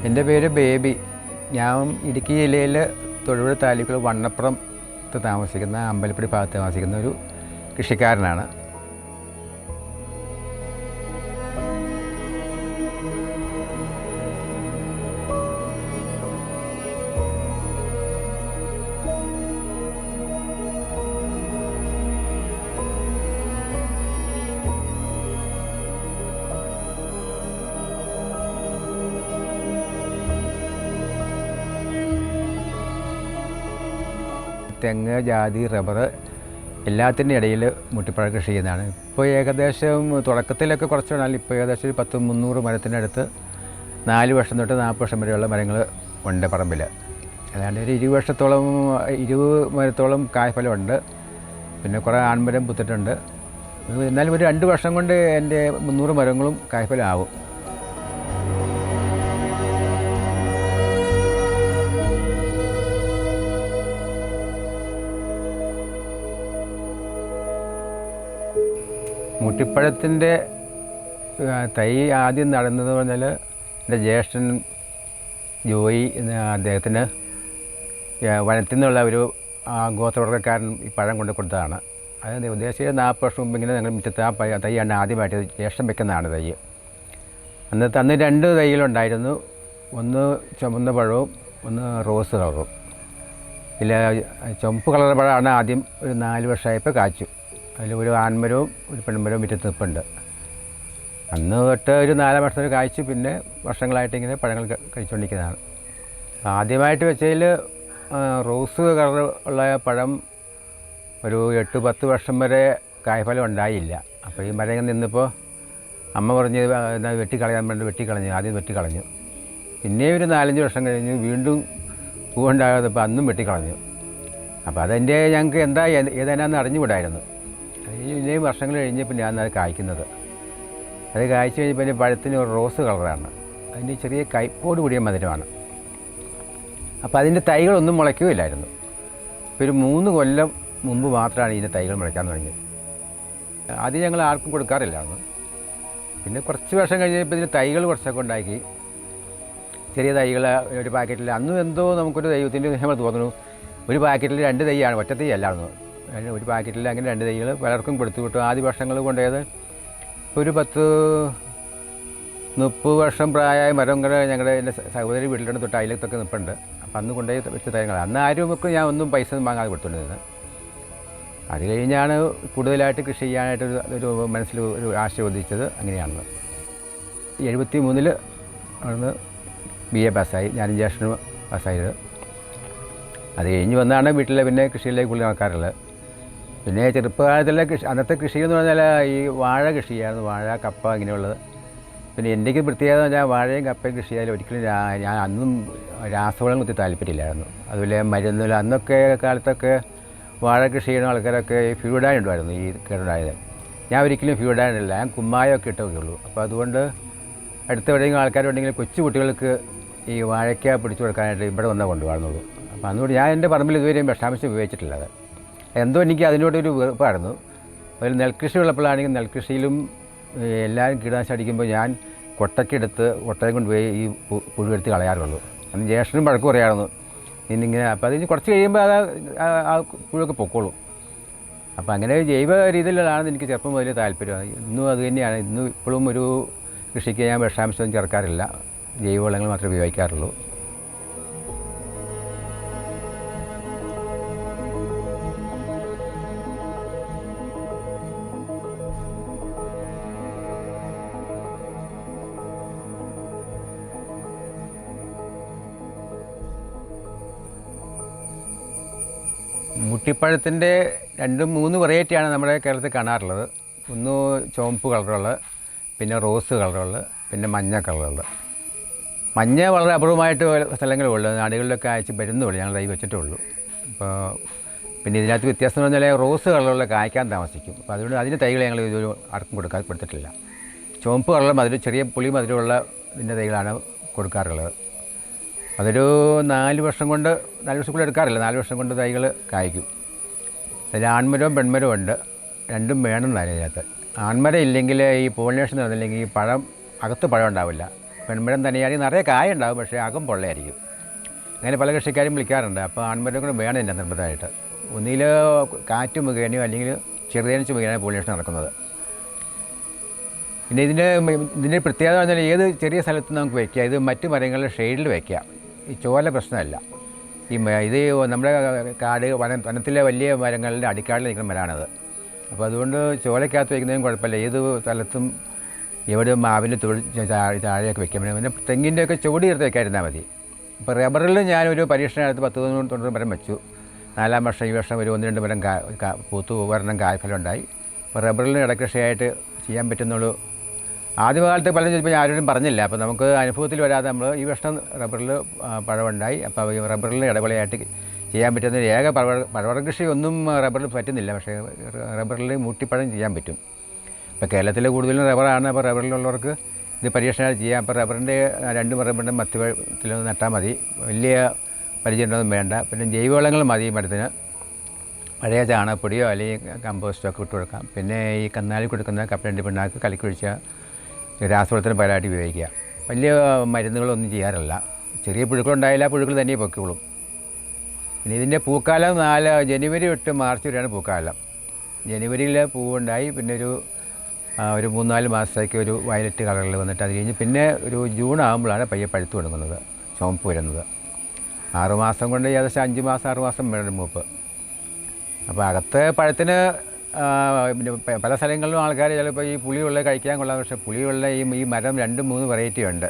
എൻ്റെ പേര് ബേബി. ഞാൻ ഇടുക്കി ജില്ലയിൽ തൊടുപുഴ താലൂക്കിൽ വണ്ണപ്പുറത്ത് താമസിക്കുന്ന അമ്പലപ്പടി ഭാഗത്ത് താമസിക്കുന്ന ഒരു കൃഷിക്കാരനാണ്. തെങ്ങ്, ജാതി, റബ്ബർ എല്ലാത്തിൻ്റെ ഇടയിൽ മുട്ടിപ്പഴ കൃഷി ചെയ്യുന്നതാണ്. ഇപ്പോൾ ഏകദേശം തുടക്കത്തിലൊക്കെ കുറച്ച് വേണമെങ്കിൽ ഇപ്പോൾ ഏകദേശം ഒരു 100-300 മരത്തിനടുത്ത് 4 വർഷം തൊട്ട് 40 വർഷം വരെയുള്ള മരങ്ങൾ ഉണ്ട് പറമ്പിൽ. ഏതാണ്ട് ഒരു 20 മരത്തോളം കായ്ഫലമുണ്ട്. പിന്നെ കുറേ ആൺമരം പുത്തിട്ടുണ്ട്. എന്നാലും ഒരു 2 വർഷം കൊണ്ട് എൻ്റെ 300 മരങ്ങളും കായ്ഫലമാവും. മുട്ടിപ്പഴത്തിൻ്റെ തൈ ആദ്യം നടന്നത് പറഞ്ഞാൽ എൻ്റെ ജ്യേഷ്ഠൻ ജോയി എന്ന അദ്ദേഹത്തിന് വനത്തിൽ നിന്നുള്ള ഒരു ഗോത്രവർഗ്ഗക്കാരൻ ഈ പഴം കൊണ്ട് കൊടുത്തതാണ്. അത് ഉദ്ദേശിച്ച് 40 വർഷം മുമ്പ് ഇങ്ങനെ ഞങ്ങൾ മുറ്റത്ത് ആ തൈയാണ് ആദ്യമായിട്ട് ജ്യേഷ്ഠൻ വെക്കുന്നതാണ് തൈ. അന്ന് 2 തൈകളുണ്ടായിരുന്നു. ഒന്ന് ചുമന്ന പഴവും ഒന്ന് റോസ് കളറും. ഇതിൽ ചുമപ്പ് കളർ പഴമാണ് ആദ്യം ഒരു 4 വർഷമായപ്പോൾ കാച്ചു. അതിൽ ഒരു ആൺമരവും ഒരു പെൺമരവും മുറ്റത്ത് നിൽപ്പുണ്ട്. അന്ന് തൊട്ട് ഒരു 4 വർഷം കായ്ച്ചു. പിന്നെ വർഷങ്ങളായിട്ട് ഇങ്ങനെ പഴങ്ങൾ കഴിച്ചുകൊണ്ടിരിക്കുന്നതാണ്. ആദ്യമായിട്ട് വെച്ചതിൽ റോസ് കളർ ഉള്ള പഴം ഒരു 8-10 വർഷം വരെ കായ്ഫലം ഉണ്ടായില്ല. അപ്പോൾ ഈ മരം നിന്നപ്പോൾ അമ്മ പറഞ്ഞ് വെട്ടിക്കളയാൻ വേണ്ടി ആദ്യം വെട്ടിക്കളഞ്ഞു. പിന്നെ ഒരു 4-5 വർഷം കഴിഞ്ഞ് വീണ്ടും പൂവുണ്ടാകാത്തപ്പോൾ അന്നും വെട്ടിക്കളഞ്ഞു. അപ്പോൾ അതെൻ്റെ ഞങ്ങൾക്ക് ഏതാനാന്ന് അറിഞ്ഞുകൂടായിരുന്നു. ഇനിയും വർഷങ്ങൾ കഴിഞ്ഞപ്പോൾ ഞാനത് കായ്ക്കുന്നത്. അത് കായ്ച്ചു കഴിഞ്ഞപ്പോൾ എൻ്റെ പഴത്തിന് ഒരു റോസ് കളറാണ്. അതിൻ്റെ ചെറിയ കയ്പോട് കൂടിയ മധുരമാണ്. അപ്പോൾ അതിൻ്റെ തൈകളൊന്നും മുളയ്ക്കുകയില്ലായിരുന്നു. ഇപ്പോൾ ഒരു 3 കൊല്ലം മുമ്പ് മാത്രമാണ് ഇതിൻ്റെ തൈകൾ മുളയ്ക്കാൻ തുടങ്ങിയത്. ആദ്യം ഞങ്ങൾ ആർക്കും കൊടുക്കാറില്ലായിരുന്നു. പിന്നെ കുറച്ച് വർഷം കഴിഞ്ഞപ്പോൾ ഇതിൻ്റെ തൈകൾ കുറച്ചൊക്കെ ഉണ്ടാക്കി. ചെറിയ തൈകൾ ഒരു പാക്കറ്റിൽ അന്നും എന്തോ നമുക്കൊരു ദൈവത്തിൻ്റെ നമ്മൾ തോന്നുന്നു. ഒരു പാക്കറ്റിൽ 2 തൈയാണ്, ഒറ്റ തൈ അല്ലായിരുന്നു. ഒരു പാക്കറ്റിൽ അങ്ങനെ 2 തൈകൾ പലർക്കും കൊടുത്തു വിട്ടു. ആദ്യ വർഷങ്ങൾ കൊണ്ടുപോയത് ഒരു 10-30 വർഷം പ്രായമായ മരം കൂടെ ഞങ്ങളുടെ എൻ്റെ സഹോദരി വീട്ടിലോട്ട് തൊട്ട് അതിലത്തൊക്കെ നിൽപ്പുണ്ട്. അപ്പം അന്ന് കൊണ്ടുപോയി വെച്ച തൈകൾ അന്ന് ആരുമൊക്കെ ഞാൻ ഒന്നും പൈസ വാങ്ങാതെ കൊടുത്തുകൊണ്ടിരുന്നത്. അത് കഴിഞ്ഞാണ് കൂടുതലായിട്ട് കൃഷി ചെയ്യാനായിട്ട് ഒരു മനസ്സിൽ ഒരു ആശ ഉദിച്ചത്. അങ്ങനെയാണെന്ന് 73 ആണ് BA പാസ്സായി. ഞാനും ജ്യേഷ്ഠനും പാസ്സായത്. അത് കഴിഞ്ഞ് വന്നാണ് വീട്ടിലെ പിന്നെ കൃഷിയിലേക്ക് കൂടുതൽ നടക്കാറുള്ളത്. പിന്നെ ചെറുപ്പകാലത്തുള്ള അന്നത്തെ കൃഷി എന്ന് പറഞ്ഞാൽ ഈ വാഴ കൃഷിയായിരുന്നു. വാഴ, കപ്പ ഇങ്ങനെയുള്ളത്. പിന്നെ എനിക്ക് പ്രത്യേകത എന്ന് പറഞ്ഞാൽ വാഴയും കപ്പയും കൃഷി ചെയ്യാൻ ഒരിക്കലും ഞാൻ അന്നും രാസവളം കുത്തി താല്പര്യമില്ലായിരുന്നു. അതുപോലെ മരുന്നില്ല. അന്നൊക്കെ കാലത്തൊക്കെ വാഴ കൃഷി ചെയ്യുന്ന ആൾക്കാരൊക്കെ ഫ്യൂഡാൻ ഉണ്ടായിരുന്നു. ഈ കേടുണ്ടായത് ഞാൻ ഒരിക്കലും ഫ്യൂഡാനില്ല. ഞാൻ കുമ്മായമൊക്കെ ഇട്ടൊക്കെ ഉള്ളൂ. അപ്പോൾ അതുകൊണ്ട് അടുത്ത എവിടെയെങ്കിലും ആൾക്കാരുണ്ടെങ്കിൽ കൊച്ചു കുട്ടികൾക്ക് ഈ വാഴയ്ക്ക പിടിച്ചു കൊടുക്കാനായിട്ട് ഇവിടെ വന്നാൽ കൊണ്ടുപോകുന്നുള്ളൂ. അപ്പോൾ അതുകൊണ്ട് ഞാൻ എൻ്റെ പറമ്പിൽ ഇതുവരെയും വിഷാംശം ഉപയോഗിച്ചിട്ടില്ല. അത് എന്തോ എനിക്ക് അതിനോടൊരു വെറുപ്പായിരുന്നു. അതിൽ നെൽകൃഷി ഉള്ളപ്പോഴാണെങ്കിൽ നെൽകൃഷിയിലും എല്ലാവരും കീടനാശിനി അടിക്കുമ്പോൾ ഞാൻ കൊട്ടയും കൊണ്ടുപോയി ഈ പുഴുവെടുത്ത് കളയാറുള്ളൂ. അന്ന് ജ്യേഷ്ഠനും വഴക്ക് പറയാറുന്നു ഇന്നിങ്ങനെ. അപ്പോൾ അതിന് കുറച്ച് കഴിയുമ്പോൾ അത് ആ പുഴുവൊക്കെ പൊക്കോളും. അപ്പോൾ അങ്ങനെ ജൈവ രീതിയിലാണ് എനിക്ക് ചെറുപ്പം മുതൽ താല്പര്യം. ഇന്നും അത് തന്നെയാണ്. ഇന്നും ഇപ്പോഴും ഒരു കൃഷിക്ക് ഞാൻ വിഷാംശമൊന്നും ചേർക്കാറില്ല. ജൈവവളങ്ങൾ മാത്രമേ ഉപയോഗിക്കാറുള്ളൂ. മുട്ടിപ്പഴത്തിൻ്റെ 2-3 വെറൈറ്റിയാണ് നമ്മുടെ കേരളത്തിൽ കാണാറുള്ളത്. ഒന്ന് ചുവപ്പ് കളറുള്ളത്, പിന്നെ റോസ് കളറുള്ളത്, പിന്നെ മഞ്ഞ കളറുള്ളത്. മഞ്ഞ വളരെ അപൂർവമായിട്ട് സ്ഥലങ്ങളുള്ളൂ. നാടുകളിലൊക്കെ അയച്ച് വരുന്നുള്ളൂ. ഞങ്ങൾ തൈ വെച്ചിട്ടുള്ളൂ. അപ്പോൾ പിന്നെ ഇതിനകത്ത് വ്യത്യാസം എന്ന് പറഞ്ഞാൽ റോസ് കളറുള്ള കായ്ക്കാൻ താമസിക്കും. അപ്പോൾ അതുകൊണ്ട് അതിന് തൈകൾ ഞങ്ങൾ ഇതൊരു ആർക്കും കൊടുത്തിട്ടില്ല. ചുവപ്പ് കളറുള്ള ചെറിയ പുളി മധുരമുള്ള ഇതിൻ്റെ തൈകളാണ് കൊടുക്കാറുള്ളത്. അതൊരു 4 വർഷം കൊണ്ട് 4 വർഷം കൂടെ എടുക്കാറില്ല. 4 വർഷം കൊണ്ട് തൈകൾ കായ്ക്കും. അതിൽ ആൺമരവും പെൺമരവും ഉണ്ട്. രണ്ടും വേണമെന്നാണ് ഇതിനകത്ത്. ആൺമരം ഇല്ലെങ്കിൽ ഈ പോളിനേഷൻ നടന്നില്ലെങ്കിൽ ഈ പഴം അകത്ത് പഴം ഉണ്ടാവില്ല. പെൺമരം തന്നെയാണെങ്കിൽ നിറയെ കായ ഉണ്ടാകും, പക്ഷേ അകം പൊള്ളയായിരിക്കും. അങ്ങനെ പല കൃഷിക്കാരും വിളിക്കാറുണ്ട്. അപ്പോൾ ആൺമരം കൂടെ വേണം എൻ്റെ നിർബന്ധമായിട്ട്. ഒന്നിൽ കാറ്റ് മുഖേനയോ അല്ലെങ്കിൽ ചെറുതേനച്ച് മുഖേനയോ പോളിനേഷൻ നടക്കുന്നത്. പിന്നെ ഇതിൻ്റെ പ്രത്യേകത പറഞ്ഞാൽ ഏത് ചെറിയ സ്ഥലത്ത് നമുക്ക് വയ്ക്കുക. ഇത് മറ്റു മരങ്ങളുടെ ഷെയ്ഡിൽ വയ്ക്കുക. ഈ ചോല പ്രശ്നമല്ല. ഇത് നമ്മുടെ കാട് വനത്തിലെ വലിയ മരങ്ങളുടെ അടിക്കാടിൽ നിൽക്കുന്ന മരമാണത്. അപ്പോൾ അതുകൊണ്ട് ചോലക്കകത്ത് വയ്ക്കുന്നതിനും കുഴപ്പമില്ല. ഏത് സ്ഥലത്തും എവിടെ മാവിൻ്റെ താഴെയൊക്കെ വയ്ക്കാൻ പറ്റും. പിന്നെ തെങ്ങിൻ്റെയൊക്കെ ചുവട് ചേർത്ത് വയ്ക്കാതിരുന്നാൽ മതി. ഇപ്പോൾ റബ്ബറിൽ ഞാനൊരു പരീക്ഷണത്തിനകത്ത് 10-90 മരം വെച്ചു. 4-ാം വർഷം ഈ വർഷം ഒരു 1-2 മരം പൂത്തു ഒരെണ്ണം കായ്ഫലം ഉണ്ടായി. അപ്പോൾ റബ്ബറിൽ ഇടകൃഷിയായിട്ട് ചെയ്യാൻ പറ്റുന്നുള്ളൂ. ആദ്യകാലത്ത് പലരും ചോദിച്ചപ്പോൾ ആരോടും പറഞ്ഞില്ല. അപ്പോൾ നമുക്ക് അനുഭവത്തിൽ വരാതെ നമ്മൾ ഈ വർഷം റബ്ബറിൽ പഴമുണ്ടായി. അപ്പോൾ ഈ റബ്ബറിൽ ഇടപെടലായിട്ട് ചെയ്യാൻ പറ്റുന്ന ഏക പഴവർഗ്ഗ കൃഷി ഒന്നും റബ്ബറിൽ പറ്റുന്നില്ല. പക്ഷേ റബ്ബറിൽ മൂട്ടിപ്പഴം ചെയ്യാൻ പറ്റും. ഇപ്പോൾ കേരളത്തിൽ കൂടുതലും റബ്ബറാണ്. അപ്പോൾ റബ്ബറിലുള്ളവർക്ക് ഇത് പരീക്ഷണമായിട്ട് ചെയ്യാം. അപ്പോൾ റബ്ബറിൻ്റെ 2 റബ്ബറിൻ്റെ മധ്യത്തിൽ നട്ടാൽ മതി. വലിയ പരിചരണമൊന്നും വേണ്ട. പിന്നെ ജൈവവളങ്ങൾ മതി മരത്തിന്. പഴയ ചാണകപ്പൊടിയോ അല്ലെങ്കിൽ കമ്പോസ്റ്റോ ഒക്കെ ഇട്ട് കൊടുക്കാം. പിന്നെ ഈ കന്നാലി കൊടുക്കുന്ന കപ്പലണ്ടി പിണ്ണാക്ക് കലക്കി ഒഴിച്ച രാസവളത്തിന് പകരമായിട്ട് ഉപയോഗിക്കുക. വലിയ മരുന്നുകളൊന്നും ചെയ്യാറില്ല. ചെറിയ പുഴുക്കളുണ്ടായാലും ആ പുഴുക്കൾ തന്നെ പൊയ്ക്കോളും. പിന്നെ ഇതിൻ്റെ പൂക്കാലം ജനുവരി തൊട്ട് മാർച്ച് വരെയാണ് പൂക്കാലം. ജനുവരിയിൽ പൂവുണ്ടായി പിന്നെ ഒരു 3-4 മാസത്തേക്ക് ഒരു വയലറ്റ് കളറിൽ വന്നിട്ട് അത് കഴിഞ്ഞ് പിന്നെ ഒരു ജൂൺ ആകുമ്പോഴാണ് പയ്യെ പഴുത്ത് തുടങ്ങുന്നത്, ചുവപ്പ് വരുന്നത്. 6 മാസം കൊണ്ട് ഏകദേശം 5 മാസം 6 മാസം വേണം മൂപ്പ്. അപ്പോൾ അകത്ത് പഴത്തിന് പിന്നെ പല സ്ഥലങ്ങളിലും ആൾക്കാർ ചിലപ്പോൾ ഈ പുളിയുള്ള കഴിക്കാൻ കൊള്ളാം. പക്ഷേ പുളിയുള്ള ഈ മരം 2-3 വെറൈറ്റി ഉണ്ട്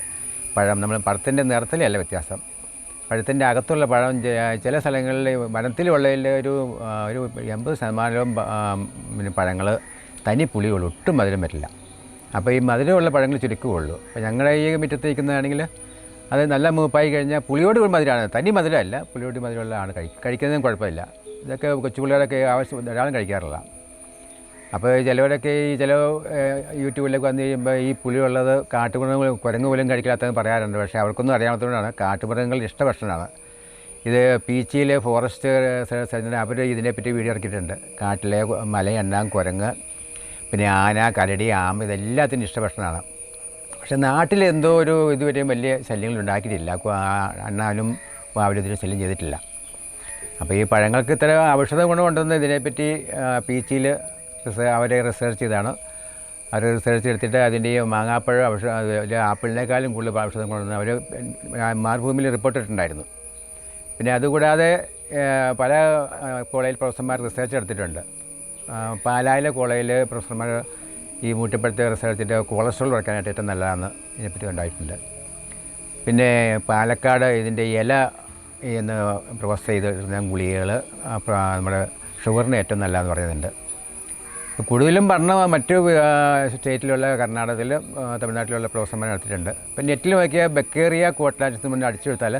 പഴം. നമ്മൾ പഴത്തിൻ്റെ നിറത്തിലല്ല വ്യത്യാസം. പഴത്തിൻ്റെ അകത്തുള്ള പഴം ചില സ്ഥലങ്ങളിൽ വനത്തിലുള്ളതിൽ ഒരു 80% പിന്നെ പഴങ്ങൾ തനി പുളിയുള്ളൂ, ഒട്ടും മധുരം പറ്റില്ല. അപ്പോൾ ഈ മധുരമുള്ള പഴങ്ങൾ ചുരുക്കമുള്ളൂ. അപ്പോൾ ഞങ്ങളുടെ ഈ മുറ്റത്ത് നിൽക്കുന്നതാണെങ്കിൽ അത് നല്ല മൂപ്പായി കഴിഞ്ഞാൽ പുളിയോട് മധുരമാണ്, തനി മധുരമല്ല, പുളിയോട് മധുരമുള്ളതാണ് കഴിക്കുന്നതും കുഴപ്പമില്ല. ഇതൊക്കെ കൊച്ചുപിള്ളേരൊക്കെ ആവശ്യം ധാരാളം കഴിക്കാറില്ല. അപ്പോൾ ചിലവരൊക്കെ ചില യൂട്യൂബിലൊക്കെ വന്നു കഴിയുമ്പോൾ ഈ പുളിയുള്ളത് കാട്ടുമൃഗങ്ങൾ കുരങ്ങ് പോലും കഴിക്കാത്തതെന്ന് പറയാറുണ്ട്. പക്ഷേ അവർക്കൊന്നും അറിയാത്തതുകൊണ്ടാണ്. കാട്ടുമൃഗങ്ങളുടെ ഇഷ്ടഭക്ഷണമാണ് ഇത്. പീച്ചിയിലെ ഫോറസ്റ്റ് സർജൻ അവർ ഇതിനെപ്പറ്റി വീഡിയോ ഇറക്കിയിട്ടുണ്ട്. കാട്ടിലെ മലയണ്ണാൻ, കുരങ്ങ്, പിന്നെ ആന, കരടി, ആമ ഇതെല്ലാത്തിനും ഇഷ്ടഭക്ഷണമാണ്. പക്ഷേ നാട്ടിലെന്തോ ഒരു ഇതുവരെയും വലിയ ശല്യങ്ങൾ ഉണ്ടാക്കിയിട്ടില്ല. അണ്ണാനും വാവിലും ഇതിന് ശല്യം ചെയ്തിട്ടില്ല. അപ്പോൾ ഈ പഴങ്ങൾക്ക് ഇത്ര ഔഷധ ഗുണമുണ്ടെന്ന് ഇതിനെപ്പറ്റി പീച്ചിയിൽ അവരെ റിസർച്ച് ചെയ്താണ്. അവർ റിസർച്ച് എടുത്തിട്ട് അതിൻ്റെ ഈ മാങ്ങാപ്പഴം ആപ്പിളിനേക്കാളും കൂടുതൽ ഔഷധം കൊണ്ടുവന്ന് അവർ മാർഭൂമിയിൽ റിപ്പോർട്ടിട്ടുണ്ടായിരുന്നു. പിന്നെ അതുകൂടാതെ പല കോളേജിൽ പ്രൊഫസർമാർ റിസർച്ച് എടുത്തിട്ടുണ്ട്. പാലായിലെ കോളേജിൽ പ്രൊഫസർമാർ ഈ മൂട്ടിപ്പഴത്തെ റിസർച്ചിട്ട് കൊളസ്ട്രോൾ കുറയ്ക്കാനായിട്ട് ഏറ്റവും നല്ലതാണെന്ന് ഇതിനെപ്പറ്റി ഉണ്ടായിട്ടുണ്ട്. പിന്നെ പാലക്കാട് ഇതിൻ്റെ ഇല എന്ന് പ്രോസസ് ചെയ്തിരുന്ന ഗുളികകൾ നമ്മുടെ ഷുഗറിന് ഏറ്റവും നല്ലതെന്ന് പറയുന്നുണ്ട്. കൂടുതലും പറഞ്ഞ മറ്റു സ്റ്റേറ്റിലുള്ള കർണാടകത്തിൽ തമിഴ്നാട്ടിലുള്ള പ്രൊഫസർമാർ നടത്തിയിട്ടുണ്ട്. ഇപ്പം നെറ്റിൽ നോക്കിയാൽ ബക്കേറിയ കോട്ട്ലാജസ് മുന്നേ അടിച്ചെടുത്താൽ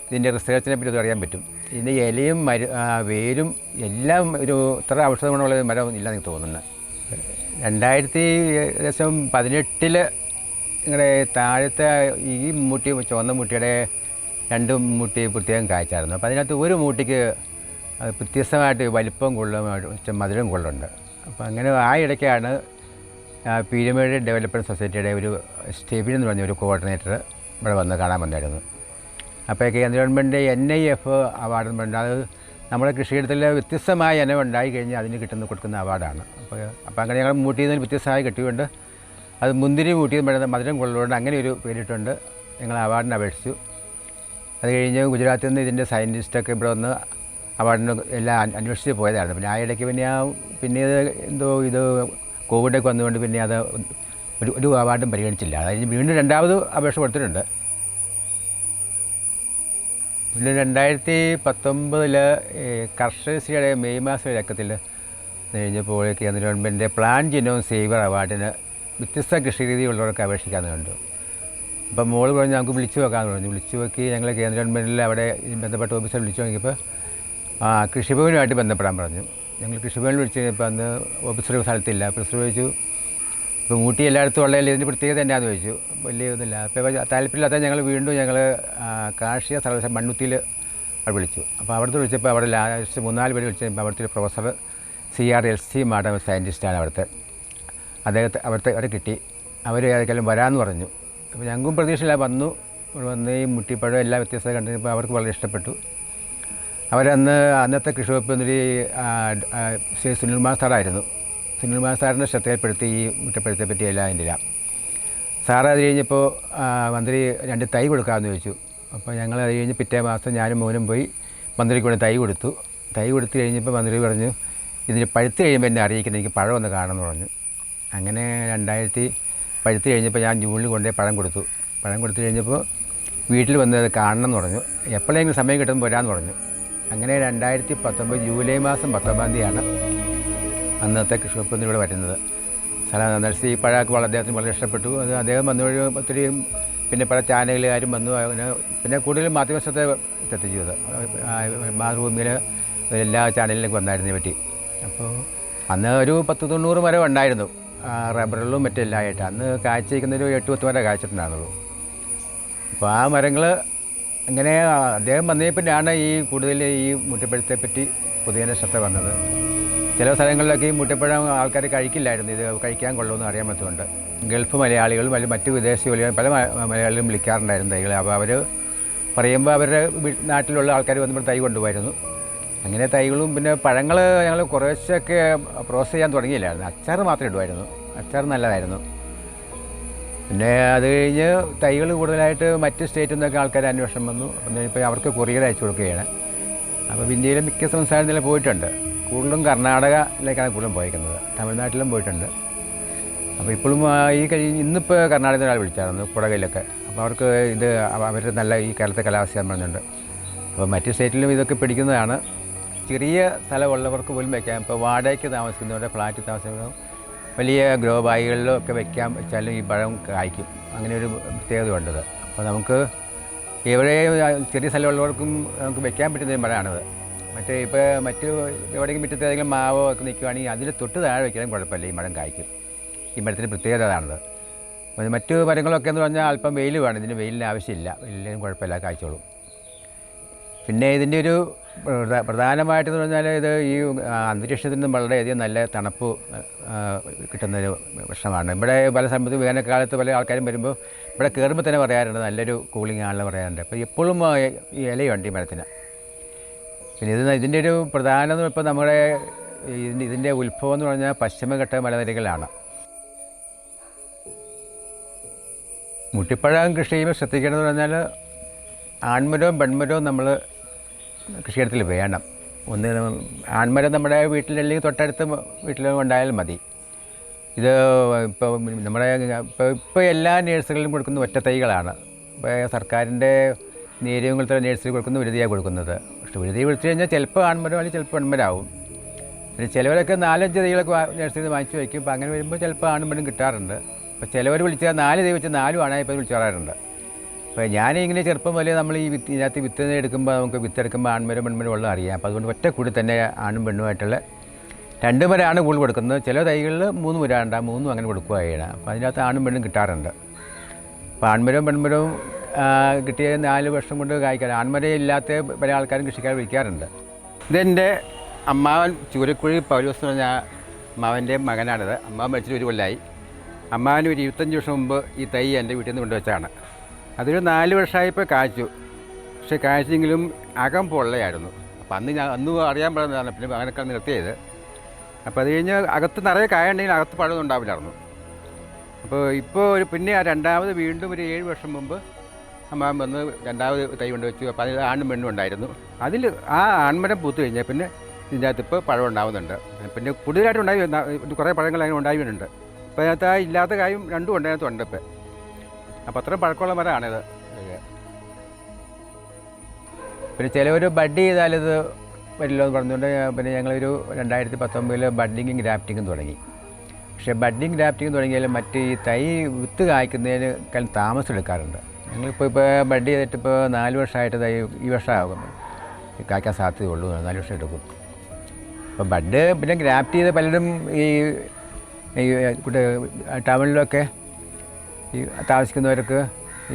ഇതിൻ്റെ റിസർച്ചിനെ പറ്റി ഇത് അറിയാൻ പറ്റും. ഇതിൻ്റെ ഇലയും വേരും എല്ലാം ഒരു ഇത്ര ഔഷധ ഗുണമുള്ള മരം ഇല്ല എനിക്ക് തോന്നുന്നത്. 2018 ഇങ്ങനെ താഴത്തെ ഈ മൂട്ടി ചുവന്ന മൂട്ടിയുടെ 2 മൂട്ടി പ്രത്യേകം കായ്ച്ചായിരുന്നു. അപ്പോൾ അതിനകത്ത് ഒരു മൂട്ടിക്ക് വ്യത്യസ്തമായിട്ട് വലിപ്പം കൂടുതലും മധുരം കൂടുതലുണ്ട്. അപ്പോൾ അങ്ങനെ ആ ഇടയ്ക്കാണ് പീരുമേട് ഡെവലപ്മെൻറ്റ് സൊസൈറ്റിയുടെ ഒരു സ്റ്റെബിൻ എന്ന് പറഞ്ഞ ഒരു കോർഡിനേറ്റർ ഇവിടെ വന്ന് കാണാൻ വന്നായിരുന്നു. അപ്പോൾ കേന്ദ്ര ഗവൺമെൻറ് NIF അവാർഡ് എന്ന് പറഞ്ഞാൽ അത് നമ്മുടെ കൃഷിയിടത്തിൽ വ്യത്യസ്തമായ ഇനം ഉണ്ടായി കഴിഞ്ഞാൽ അതിന് കൊടുക്കുന്ന അവാർഡാണ്. അപ്പോൾ അങ്ങനെ ഞങ്ങൾ മൂട്ടിയിൽ നിന്ന് വ്യത്യസ്തമായി കിട്ടിയുകൊണ്ട് അത് മുന്തിരി മൂട്ടിയിൽ മധുരം കൊള്ളുകൊണ്ട് അങ്ങനെ ഒരു പേരിട്ടുണ്ട്. ഞങ്ങൾ അവാർഡിന് അപേക്ഷിച്ചു. അത് കഴിഞ്ഞ് ഗുജറാത്തിൽ നിന്ന് ഇതിൻ്റെ സയൻറ്റിസ്റ്റൊക്കെ ഇവിടെ വന്ന് അവാർഡിന് എല്ലാം അന്വേഷിച്ച് പോയതായിരുന്നു. പിന്നെ ആ ഇടയ്ക്ക് പിന്നെ എന്തോ ഇത് കോവിഡൊക്കെ വന്നുകൊണ്ട് പിന്നെ അത് ഒരു അവാർഡും പരിഗണിച്ചില്ല. അതായത് വീണ്ടും 2ാമത് അപേക്ഷ കൊടുത്തിട്ടുണ്ട്. പിന്നെ 2019 കർഷകശ്രീയുടെ മെയ് മാസം ഇലക്കത്തിൽ കഴിഞ്ഞപ്പോൾ കേന്ദ്ര ഗവൺമെൻറ് പ്ലാൻ ജിനോം സേവർ അവാർഡിന് വ്യത്യസ്ത കൃഷി രീതിയുള്ളവർക്ക് അപേക്ഷിക്കാമെന്ന് കണ്ടു. അപ്പം മോൾ പറഞ്ഞ് നമുക്ക് വിളിച്ചു നോക്കാമെന്ന് പറഞ്ഞു. വിളിച്ചു നോക്കി ഞങ്ങൾ കേന്ദ്ര ഗവൺമെൻറ്റിൽ അവിടെ ബന്ധപ്പെട്ട ഓഫീസർ വിളിച്ചു നോക്കിയപ്പോൾ കൃഷിഭവനുമായിട്ട് ബന്ധപ്പെടാൻ പറഞ്ഞു. ഞങ്ങൾ കൃഷിഭവനിൽ വിളിച്ച് കഴിഞ്ഞപ്പോൾ അന്ന് ഓഫീസർ സ്ഥലത്തില്ല. ഓഫീസർ ചോദിച്ചു ഇപ്പോൾ ഊട്ടി എല്ലായിടത്തും ഉള്ളതിൽ ഇതിൻ്റെ പ്രത്യേകത എന്നാന്ന് ചോദിച്ചു. വലിയ ഇതല്ല. അപ്പോൾ താല്പര്യമില്ലാത്ത ഞങ്ങൾ വീണ്ടും കാർഷിക സർവകലാശാല മണ്ണുത്തിയിൽ അവിടെ വിളിച്ചു. അപ്പോൾ അവിടുത്തെ വിളിച്ചപ്പോൾ അവിടെ ലാസ്റ്റ് 3-4 പേര് വിളിച്ചപ്പോൾ അവിടുത്തെ പ്രൊഫസർ CRLC മാഡം സയൻറ്റിസ്റ്റാണ് അവിടുത്തെ. അവിടുത്തെ കിട്ടി. അവർ ഏതെങ്കിലും വരാമെന്ന് പറഞ്ഞു. അപ്പോൾ ഞങ്ങൾക്കും പ്രതീക്ഷയില്ല. വന്ന് ഈ മുട്ടിപ്പഴം എല്ലാ വ്യത്യസ്തത കണ്ടിപ്പോൾ അവർക്ക് വളരെ ഇഷ്ടപ്പെട്ടു. അന്നത്തെ കൃഷി വകുപ്പ് എന്നൊരു ശ്രീ സുനിൽകുമാർ സാറായിരുന്നു. സുനിൽകുമാർ സാറിൻ്റെ ശ്രദ്ധയിൽപ്പെടുത്തി ഈ മുട്ടപ്പഴത്തെ പറ്റി എല്ലാം അതിൻ്റെ സാറ് അത് കഴിഞ്ഞപ്പോൾ മന്ത്രി 2 തൈ കൊടുക്കാമെന്ന് ചോദിച്ചു. അപ്പോൾ ഞങ്ങൾ അത് കഴിഞ്ഞ് പിറ്റേ മാസം ഞാനും മോനും പോയി മന്ത്രിക്ക് കൊണ്ട് തൈ കൊടുത്തു കഴിഞ്ഞപ്പോൾ മന്ത്രി പറഞ്ഞു, ഇതിന് പഴുത്ത് കഴിയുമ്പോൾ എന്നെ അറിയിക്കണം, എനിക്ക് പഴം ഒന്ന് കാണണമെന്ന് പറഞ്ഞു. അങ്ങനെ 2000 പഴുത്ത് കഴിഞ്ഞപ്പോൾ ഞാൻ ജൂണിൽ കൊണ്ടുപോയി പഴം കൊടുത്തു കഴിഞ്ഞപ്പോൾ വീട്ടിൽ വന്ന് അത് കാണണം എന്ന് പറഞ്ഞു. എപ്പോഴെങ്കിലും സമയം കിട്ടുമ്പോൾ വരാമെന്ന് പറഞ്ഞു. അങ്ങനെ 2019 ജൂലൈ മാസം 19-ാം തീയതിയാണ് അന്നത്തെ കൃഷി വകുപ്പ് ഇവിടെ വരുന്നത്. സ്ഥലം ഈ പഴമൊക്കെ അദ്ദേഹത്തിന് വളരെ ഇഷ്ടപ്പെട്ടു. അത് അദ്ദേഹം വന്നു വഴി ഒത്തിരി പിന്നെ പല ചാനലുകാരും വന്നു. പിന്നെ കൂടുതലും മാധ്യമത്തെ എത്തിച്ചു. മാതൃഭൂമിയിൽ എല്ലാ ചാനലിലേക്ക് വന്നായിരുന്നു പറ്റി. അപ്പോൾ അന്ന് ഒരു 10-90 മരം ഉണ്ടായിരുന്നു, റബ്ബറിലും മറ്റെല്ലാം ആയിട്ട്. അന്ന് കാഴ്ചയ്ക്കുന്നൊരു 8-10 മരം കാഴ്ചിട്ടുണ്ടായിരുന്നുള്ളൂ. അപ്പോൾ ആ മരങ്ങൾ അങ്ങനെ അദ്ദേഹം വന്നതിൽ പിന്നെയാണ് ഈ കൂടുതൽ ഈ മുട്ടപ്പഴത്തെ പറ്റി പൊതുജന ശ്രദ്ധ വന്നത്. ചില സ്ഥലങ്ങളിലൊക്കെ ഈ മുട്ടപ്പഴം ആൾക്കാർ കഴിക്കില്ലായിരുന്നു, ഇത് കഴിക്കാൻ കൊള്ളുമെന്ന് അറിയാൻ പറ്റുന്നുണ്ട്. ഗൾഫ് മലയാളികളും അല്ലെങ്കിൽ മറ്റ് വിദേശികളും പല മലയാളികളും വിളിക്കാറുണ്ടായിരുന്നു തൈകൾ. അപ്പോൾ അവർ പറയുമ്പോൾ അവരുടെ നാട്ടിലുള്ള ആൾക്കാർ വന്നപ്പോൾ തൈ കൊണ്ടുപോയിരുന്നു. അങ്ങനെ തൈകളും പിന്നെ പഴങ്ങൾ ഞങ്ങൾ കുറേശ്ശൊക്കെ പ്രോസസ് ചെയ്യാൻ തുടങ്ങിയില്ലായിരുന്നു. അച്ചാർ മാത്രമേ ഇടുമായിരുന്നു. അച്ചാർ നല്ലതായിരുന്നു. പിന്നെ അത് കഴിഞ്ഞ് തൈകൾ കൂടുതലായിട്ട് മറ്റ് സ്റ്റേറ്റിൽ നിന്നൊക്കെ ആൾക്കാർ അന്വേഷണം വന്നു. അപ്പം ഇപ്പോൾ അവർക്ക് കൊറിയർ അയച്ചു കൊടുക്കുകയാണ്. അപ്പോൾ ഇന്ത്യയിലെ മിക്ക സംസ്ഥാനത്തിലും പോയിട്ടുണ്ട്. കൂടുതലും കർണാടകയിലേക്കാണ് കൂടുതലും പോയിരിക്കുന്നത്. തമിഴ്നാട്ടിലും പോയിട്ടുണ്ട്. അപ്പോൾ ഇപ്പോഴും ഇന്നിപ്പോൾ കർണാടകത്തിൽ ഒരാൾ വിളിച്ചായിരുന്നു കുടകയിലൊക്കെ. അപ്പോൾ അവർക്ക് ഇത് അവർ നല്ല ഈ കാലത്തെ കാലാവസ്ഥ പറഞ്ഞുണ്ട്. അപ്പോൾ മറ്റ് സ്റ്റേറ്റിലും ഇതൊക്കെ പിടിക്കുന്നതാണ്. ചെറിയ സ്ഥലമുള്ളവർക്ക് പോലും വയ്ക്കാം. ഇപ്പോൾ വാടകയ്ക്ക് താമസിക്കുന്നവരുടെ ഫ്ലാറ്റിൽ താമസിക്കുന്നവർ വലിയ ഗ്രോ ബാഗുകളിലൊക്കെ വെച്ചാലും ഈ പഴം കായ്ക്കും. അങ്ങനെ ഒരു പ്രത്യേകത ഉണ്ടത്. അപ്പോൾ നമുക്ക് എവിടെ ചെറിയ സ്ഥലമുള്ളവർക്കും നമുക്ക് വെക്കാൻ പറ്റുന്ന മരമാണിത്. ഇപ്പോൾ എവിടെയെങ്കിലും മുറ്റത്ത് ഏതെങ്കിലും മാവോ ഒക്കെ നിൽക്കുകയാണെങ്കിൽ അതിൽ തൊട്ട് താഴെ വയ്ക്കാനും കുഴപ്പമില്ല, ഈ മരം കായ്ക്കും. ഈ മരത്തിൻ്റെ പ്രത്യേകത അതാണത്. മറ്റു മരങ്ങളൊക്കെ എന്ന് പറഞ്ഞാൽ അല്പം വെയിൽ വേണം, ഇതിന് വെയിലിന് ആവശ്യമില്ല. വെയിലിനും കുഴപ്പമില്ല, കായ്ച്ചോളും. പിന്നെ ഇതിൻ്റെ ഒരു പ്രധാനമായിട്ടെന്ന് പറഞ്ഞാൽ ഇത് ഈ അന്തരീക്ഷത്തിൽ നിന്നും വളരെയധികം നല്ല തണുപ്പ് കിട്ടുന്നൊരു വൃക്ഷമാണ്. ഇവിടെ പല സമയത്തും വേനൽക്കാലത്ത് പല ആൾക്കാരും വരുമ്പോൾ ഇവിടെ കയറുമ്പോൾ തന്നെ പറയാറുണ്ട് നല്ലൊരു കൂളിംഗ് ആണെന്ന് പറയാറുണ്ട്. അപ്പോൾ എപ്പോഴും ഈ ഇലയുണ്ട് ഈ മരത്തിന്. പിന്നെ ഇതിൻ്റെ ഒരു പ്രധാനം ഇപ്പോൾ നമ്മുടെ ഇതിൻ്റെ ഉത്ഭവം എന്ന് പറഞ്ഞാൽ പശ്ചിമഘട്ട മലനിരകളാണ്. മുട്ടിപ്പഴം കൃഷി ചെയ്യുമ്പോൾ ശ്രദ്ധിക്കേണ്ടതെന്ന് പറഞ്ഞാൽ ആൺമരവും പെൺമരവും നമ്മൾ കൃഷിയിടത്തിൽ വേണം. ആൺമരം നമ്മുടെ വീട്ടിലല്ലെങ്കിൽ തൊട്ടടുത്ത് വീട്ടിലും ഉണ്ടായാലും മതി. ഇത് ഇപ്പോൾ നമ്മുടെ ഇപ്പോൾ എല്ലാ നേഴ്സറികളിലും കൊടുക്കുന്ന ഒറ്റ തൈകളാണ്. ഇപ്പോൾ സർക്കാരിൻ്റെ നേരിയകുളത്തുള്ള നേഴ്സറി കൊടുക്കുന്ന വിരുതിയാണ് കൊടുക്കുന്നത്. പക്ഷേ വിരുതി വിളിച്ചു കഴിഞ്ഞാൽ ചിലപ്പോൾ ആൺമരം അല്ലെങ്കിൽ ചിലപ്പോൾ പെൺമരമാവും. പിന്നെ ചിലവരൊക്കെ 4-5 തൈകളൊക്കെ നേഴ്സറിയിൽ വാങ്ങിച്ച് വയ്ക്കും. അപ്പോൾ അങ്ങനെ വരുമ്പോൾ ചിലപ്പോൾ ആണും കിട്ടാറുണ്ട്. അപ്പോൾ ചിലവർ വിളിച്ചാൽ 4 തൈ വെച്ച് 4 ആണായി ഇപ്പോൾ വിളിച്ചു പറയാറുണ്ട്. അപ്പോൾ ഞാനിങ്ങനെ ചെറുപ്പം പോലെ നമ്മൾ ഈ ഇതിനകത്ത് വിത്ത് എടുക്കുമ്പോൾ നമുക്ക് വിത്തെടുക്കുമ്പോൾ ആൺമരം പെൺമരം ഉള്ളത് അറിയാം. അപ്പോൾ അതുകൊണ്ട് ഒറ്റ കൂടി തന്നെ ആണും പെണ്ണുമായിട്ടുള്ള 2 മരമാണ് കൂടുതൽ കൊടുക്കുന്നത്. ചില തൈകളിൽ 3 മരമുണ്ട്, 3 അങ്ങനെ കൊടുക്കുകയാണ്. അപ്പോൾ അതിനകത്ത് ആണും പെണ്ണും കിട്ടാറുണ്ട്. അപ്പോൾ ആൺമരവും പെൺമരവും കിട്ടിയ 4 വർഷം കൊണ്ട് കായ്ക്കാൻ. ആൺമരം ഇല്ലാത്ത പല ആൾക്കാരും കൃഷിക്കാർ വിളിക്കാറുണ്ട്. ഇതെൻ്റെ അമ്മാവൻ ചൂരക്കുഴി പൗലോസ് എന്ന് പറഞ്ഞ അമ്മാവൻ്റെ മകനാണിത്. അമ്മാവൻ മരിച്ചിട്ട് 1 കൊല്ലമായി. അമ്മാവന് ഒരു 25 വർഷം മുമ്പ് ഈ തൈ എൻ്റെ വീട്ടിൽ നിന്ന് കൊണ്ടുവച്ചാണ്. അതൊരു 4 വർഷമായപ്പോൾ കായ്ച്ചു. പക്ഷേ കായ്ച്ചെങ്കിലും അകം പൊള്ളയായിരുന്നു. അപ്പോൾ അന്ന് അറിയാൻ പറയുന്നതാണ്. പിന്നെ അങ്ങനെയൊക്കെ നിർത്തിയത്. അപ്പോൾ അത് കഴിഞ്ഞ് അകത്ത് നിറയെ കായ ഉണ്ടെങ്കിൽ അകത്ത് പഴമൊന്നും ഉണ്ടാവില്ലായിരുന്നു. അപ്പോൾ പിന്നെ രണ്ടാമത് വീണ്ടും ഒരു 7 വർഷം മുമ്പ് അമ്മാവൻ വന്ന് 2ാമത് തൈ കൊണ്ടുവച്ചു. അപ്പോൾ അതിൽ ആണും പെണ്ണും ഉണ്ടായിരുന്നു. അതിൽ ആ ആൺമരം പൂത്ത് കഴിഞ്ഞാൽ പിന്നെ ഇതിൻ്റെ അകത്ത് ഇപ്പോൾ പഴം ഉണ്ടാകുന്നുണ്ട്. പിന്നെ കൂടുതലായിട്ട് കുറേ പഴങ്ങൾ അങ്ങനെ ഉണ്ടായി വരുന്നുണ്ട്. അപ്പോൾ അതിനകത്ത് ആ ഇല്ലാത്ത കായും 2 ഉണ്ട്, അതിനകത്ത് ഉണ്ട് ഇപ്പോൾ. അപ്പോൾ അത്രയും പഴക്കമുള്ള മരമാണിത്. പിന്നെ ചിലവർ ബഡ് ചെയ്താലിത് വരില്ലോ എന്ന് പറഞ്ഞുകൊണ്ട് പിന്നെ ഞങ്ങളൊരു 2019 ബഡ്ഡിങ്ങും ഗ്രാഫ്റ്റിങ്ങും തുടങ്ങി. പക്ഷേ ബഡ്ഡിങ് ഗ്രാഫ്റ്റിങ് തുടങ്ങിയാലും മറ്റ് ഈ തൈ വിത്ത് കായ്ക്കുന്നതിനേക്കാൾ താമസം എടുക്കാറുണ്ട്. ഞങ്ങളിപ്പോൾ ബഡ് ചെയ്തിട്ട് 4 വർഷമായിട്ട് തൈ ഈ വർഷമാകും കായ്ക്കാൻ സാധ്യതയുള്ളൂ. 4 വർഷം എടുക്കും. അപ്പോൾ ബഡ് പിന്നെ ഗ്രാഫ്റ്റ് ചെയ്ത് പലരും ഈ ടൗണിലൊക്കെ ഈ താമസിക്കുന്നവർക്ക്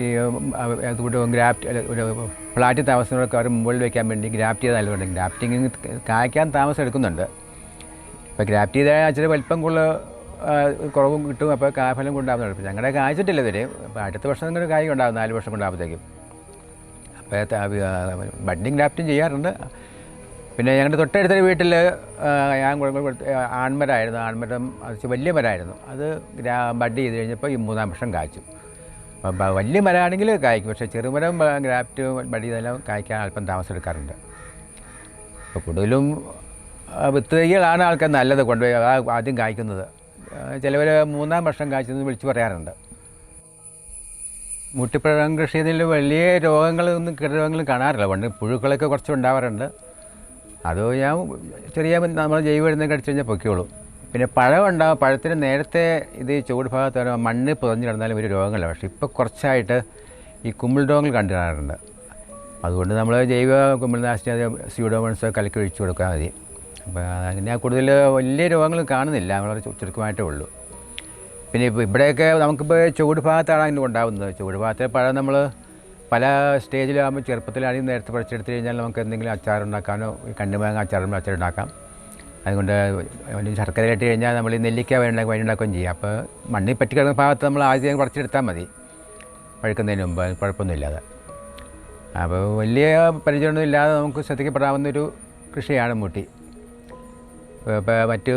ഈ അതുകൊണ്ട് ഒരു ഫ്ലാറ്റിൽ താമസിക്കുന്നവർക്ക് അവർ മുകളിൽ വയ്ക്കാൻ വേണ്ടി ഗ്രാഫ്റ്റ് ചെയ്ത് നല്ലതുണ്ട്. ഗ്രാഫ്റ്റിങ് കായ്ക്കാൻ താമസം എടുക്കുന്നുണ്ട്. ഇപ്പോൾ ഗ്രാഫ്റ്റ് ചെയ്താൽ ഇച്ചിരി വലിപ്പം കൂടുതൽ കുറവും കിട്ടും. അപ്പോൾ കായ്ഫലം കൊണ്ടാകുന്നുണ്ട്. ഇപ്പോൾ ഞങ്ങളുടെ കായ്ച്ചിട്ടില്ല ഇതുവരെ. അപ്പോൾ അടുത്ത വർഷം ഇങ്ങനെ കായ് ഉണ്ടാകും 4 വർഷം കൊണ്ടാകുമ്പോഴത്തേക്കും. അപ്പോൾ ബഡ്ഡിങ് ഗ്രാഫ്റ്റിങ് ചെയ്യാറുണ്ട്. പിന്നെ ഞങ്ങളുടെ തൊട്ടടുത്തൊരു വീട്ടിൽ ഞാൻ ആൺമരമായിരുന്നു. ആൺമരം അത് വലിയ മരമായിരുന്നു. അത് ബഡ് ചെയ്ത് കഴിഞ്ഞപ്പോൾ ഈ 3-ാം വർഷം കായ്ച്ചു. അപ്പോൾ വലിയ മരമാണെങ്കിൽ കായ്ക്കും. പക്ഷേ ചെറുമരം ഗ്രാഫ്റ്റ് ബഡ് ചെയ്തെല്ലാം കായ്ക്കാൻ അല്പം താമസം എടുക്കാറുണ്ട്. അപ്പോൾ കൂടുതലും വിത്ത് തൈകളാണ് ആൾക്കാർ നല്ലത് കൊണ്ടുപോയി ആദ്യം കായ്ക്കുന്നത്. ചിലവർ 3-ാം വർഷം കായ്ച്ചെന്ന് വിളിച്ച് പറയാറുണ്ട്. മുട്ടിപ്പഴം കൃഷി ചെയ്യുന്നതിൽ വലിയ രോഗങ്ങളൊന്നും കീടരോഗങ്ങളും കാണാറില്ല. പണ്ട് പുഴുക്കളൊക്കെ കുറച്ച് ഉണ്ടാവാറുണ്ട്. അത് ഞാൻ ചെറിയ നമ്മൾ ജൈവം കടിച്ചു കഴിഞ്ഞാൽ പൊയ്ക്കോളും. പിന്നെ പഴം ഉണ്ടാകും. പഴത്തിന് നേരത്തെ ഇത് ചൂട് ഭാഗത്ത് മണ്ണ് പുതഞ്ഞു കിടന്നാലും ഒരു രോഗങ്ങളില്ല. പക്ഷേ ഇപ്പോൾ കുറച്ചായിട്ട് ഈ കുമ്പിൾ രോഗങ്ങൾ കണ്ടു കാണാറുണ്ട്. അതുകൊണ്ട് നമ്മൾ ജൈവ കുമ്പിൾനാശിനി അത് സ്യൂഡോമോണസ് കലക്കി ഒഴിച്ചു കൊടുക്കാൻ മതി. അപ്പോൾ അങ്ങനെ കൂടുതൽ വലിയ രോഗങ്ങൾ കാണുന്നില്ല. വളരെ ചുരുക്കമായിട്ടേ ഉള്ളൂ. പിന്നെ ഇപ്പോൾ ഇവിടെയൊക്കെ നമുക്കിപ്പോൾ ചൂട് ഭാഗത്താണ് അതിന് ഉണ്ടാകുന്നത്. ചൂട് ഭാഗത്തെ പഴം നമ്മൾ പല സ്റ്റേജിലാകുമ്പോൾ ചെറുപ്പത്തിലാണെങ്കിൽ നേരത്തെ പറിച്ചെടുത്ത് കഴിഞ്ഞാൽ നമുക്ക് എന്തെങ്കിലും അച്ചാറുണ്ടാക്കാനോ കണ്ണിമാങ്ങ അച്ചാറുണ്ടാക്കാം. അതുകൊണ്ട് ശർക്കരയിലിട്ട് കഴിഞ്ഞാൽ നമ്മൾ ഈ നെല്ലിക്ക വഴിയുണ്ടാക്കുകയും ചെയ്യാം. അപ്പോൾ മണ്ണിൽ പറ്റി കിടക്കുന്ന ഭാഗത്ത് നമ്മൾ ആദ്യം പറിച്ചെടുത്താൽ മതി, പഴുക്കുന്നതിന് മുമ്പ് കുഴപ്പമൊന്നുമില്ലാതെ. അപ്പോൾ വലിയ പരിചയമൊന്നും ഇല്ലാതെ നമുക്ക് ശ്രദ്ധിക്കപ്പെടാവുന്നൊരു കൃഷിയാണ് മൂട്ടി. ഇപ്പോൾ മറ്റു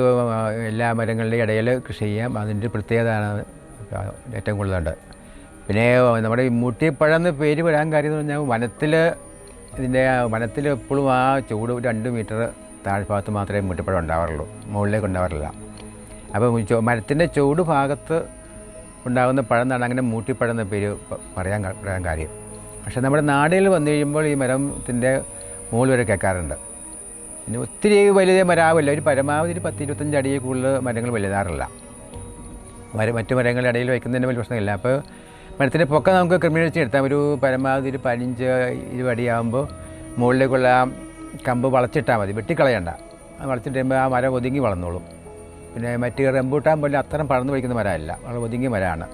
എല്ലാ മരങ്ങളുടെ ഇടയിൽ കൃഷി ചെയ്യാം. അതിൻ്റെ പ്രത്യേകതയാണ് ഏറ്റവും കൂടുതലുണ്ട്. പിന്നെ നമ്മുടെ ഈ മൂട്ടിപ്പഴം എന്ന് പേര് വരാൻ കാര്യം എന്ന് പറഞ്ഞാൽ വനത്തിൽ എപ്പോഴും ആ ചൂട് 2 മീറ്റർ താഴ്ഭാഗത്ത് മാത്രമേ മൂട്ടിപ്പഴം ഉണ്ടാവാറുള്ളൂ, മുകളിലേക്ക് ഉണ്ടാവാറില്ല. അപ്പോൾ മരത്തിൻ്റെ ചൂട് ഭാഗത്ത് ഉണ്ടാകുന്ന പഴം എന്നാണ് അങ്ങനെ മൂട്ടിപ്പഴം എന്ന പേര് പറയാൻ കാര്യം. പക്ഷേ നമ്മുടെ നാടുകളിൽ വന്നു കഴിയുമ്പോൾ ഈ മരത്തിൻ്റെ മുകളിൽ വരെ കേൾക്കാറുണ്ട്. പിന്നെ ഒത്തിരി വലിയ മരമാവില്ല. ഒരു പരമാവധി ഒരു 10-25 അടിയിൽ കൂടുതൽ മരങ്ങൾ വലുതാറില്ല. മറ്റു മരങ്ങളുടെ ഇടയിൽ വയ്ക്കുന്നതിന് വലിയ പ്രശ്നമില്ല. അപ്പോൾ മരത്തിൻ്റെ പൊക്കം നമുക്ക് ക്രമീകരിച്ച് എടുത്താൽ ഒരു പരമാവധി ഒരു 15-20 അടിയാകുമ്പോൾ മുകളിലേക്കുള്ള കമ്പ് വളച്ചിട്ടാൽ മതി, വെട്ടിക്കളയണ്ട. വളച്ചിട്ട് കഴിയുമ്പോൾ ആ മരം ഒതുങ്ങി വളർന്നോളും. പിന്നെ മറ്റ് റംബൂട്ടാൻ പോലെ അത്രയും പടർന്നു പിടിക്കുന്ന മരമല്ല, വളരെ ഒതുങ്ങിയ മരമാണ്.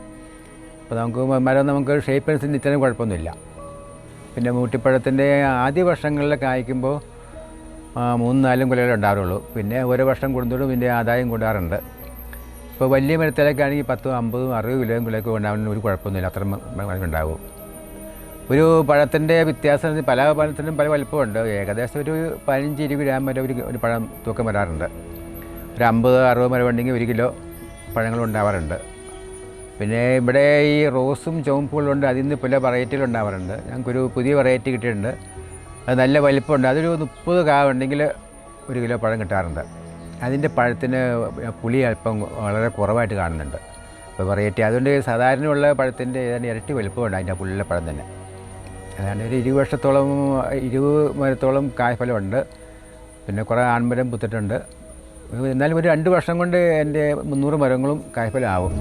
അപ്പോൾ നമുക്ക് ഷേപ്പ് അനുസരിച്ച് ഇത്രയും കുഴപ്പമൊന്നുമില്ല. പിന്നെ മൂട്ടിപ്പഴത്തിൻ്റെ ആദ്യ വർഷങ്ങളിൽ കായ്ക്കുമ്പോൾ 3-4 കുലകൾ ഉണ്ടാകാറുള്ളൂ. പിന്നെ ഓരോ വർഷം കൂടുന്നതോടും ഇതിൻ്റെ ആദായം കൂടാറുണ്ട്. ഇപ്പോൾ വലിയ മരത്തിലൊക്കെ ആണെങ്കിൽ 10, 50, 60 കിലോയും കുലയൊക്കെ ഉണ്ടാകുന്ന ഒരു കുഴപ്പമൊന്നുമില്ല, അത്ര ഉണ്ടാവും. ഒരു പഴത്തിൻ്റെ വ്യത്യാസം പല പഴത്തിനും പല വലുപ്പമുണ്ട്. ഏകദേശം ഒരു 15-20 ഗ്രാം വരെ ഒരു പഴം തൂക്കം വരാറുണ്ട്. ഒരു 50-60 മരം ഉണ്ടെങ്കിൽ 1 കിലോ പഴങ്ങളും ഉണ്ടാവാറുണ്ട്. പിന്നെ ഇവിടെ ഈ റോസും ചുവപ്പുകളുണ്ട്. അതിൽ നിന്ന് പല വെറൈറ്റികളുണ്ടാവാറുണ്ട്. ഞങ്ങൾക്കൊരു പുതിയ വെറൈറ്റി കിട്ടിയിട്ടുണ്ട്. അത് നല്ല വലിപ്പമുണ്ട്. അതൊരു 30 കാ ഉണ്ടെങ്കിൽ 1 കിലോ പഴം കിട്ടാറുണ്ട്. അതിൻ്റെ പഴത്തിന് പുളി അല്പം വളരെ കുറവായിട്ട് കാണുന്നുണ്ട്. അപ്പോൾ വെറൈറ്റി അതുകൊണ്ട് സാധാരണയുള്ള പഴത്തിൻ്റെ ഏതാണ്ട് ഇരട്ടി വലിപ്പമുണ്ട് അതിൻ്റെ പുള്ളിലെ പഴം തന്നെ. ഏതാണ്ട് ഒരു 20 മരത്തോളം കായ്ഫലമുണ്ട്. പിന്നെ കുറേ ആൺമരം പുത്തിട്ടുണ്ട്. എന്നാലും ഒരു 2 വർഷം കൊണ്ട് എൻ്റെ 300 മരങ്ങളും കായ്ഫലമാവും.